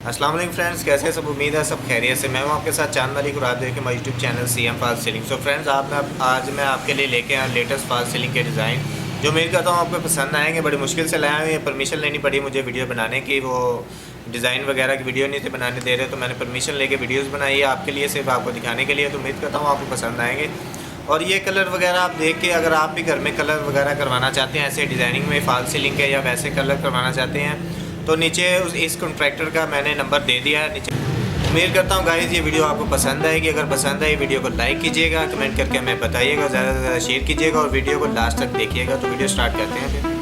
अस्सलाम वालेकुम फ्रेंड्स, कैसे हैं सब। उम्मीद है सब खैरियत से। मैं हूं आपके साथ चांद मलिक और आप देखें मेरे YouTube channel cmfalseceiling। So friends, आज मैं आपके लिए लेके आया लेटेस्ट फॉल सीलिंग के डिज़ाइन, जो उम्मीद करता हूं आपको पसंद आएंगे। बड़ी मुश्किल से लाया हूं, ये परमिशन लेनी पड़ी मुझे वीडियो बनाने की। वो डिज़ाइन वगैरह की वीडियो नहीं थे बनाने दे रहे, तो मैंने परमिशन लेके वीडियोज़ बनाई है आपके लिए, सिर्फ आपको दिखाने के लिए। तो उम्मीद करता हूँ आपको पसंद आएंगे। और ये कलर वगैरह आप देख के, अगर आप भी घर में कलर वगैरह करवाना चाहते हैं, ऐसे डिज़ाइनिंग में फॉल सीलिंग के या वैसे कलर करवाना चाहते हैं, तो नीचे इस कॉन्ट्रैक्टर का मैंने नंबर दे दिया है नीचे। उम्मीद करता हूँ गाइस ये वीडियो आपको पसंद आएगी। अगर पसंद आई वीडियो को लाइक कीजिएगा, कमेंट करके हमें बताइएगा, ज़्यादा से ज़्यादा शेयर कीजिएगा और वीडियो को लास्ट तक देखिएगा। तो वीडियो स्टार्ट करते हैं फिर।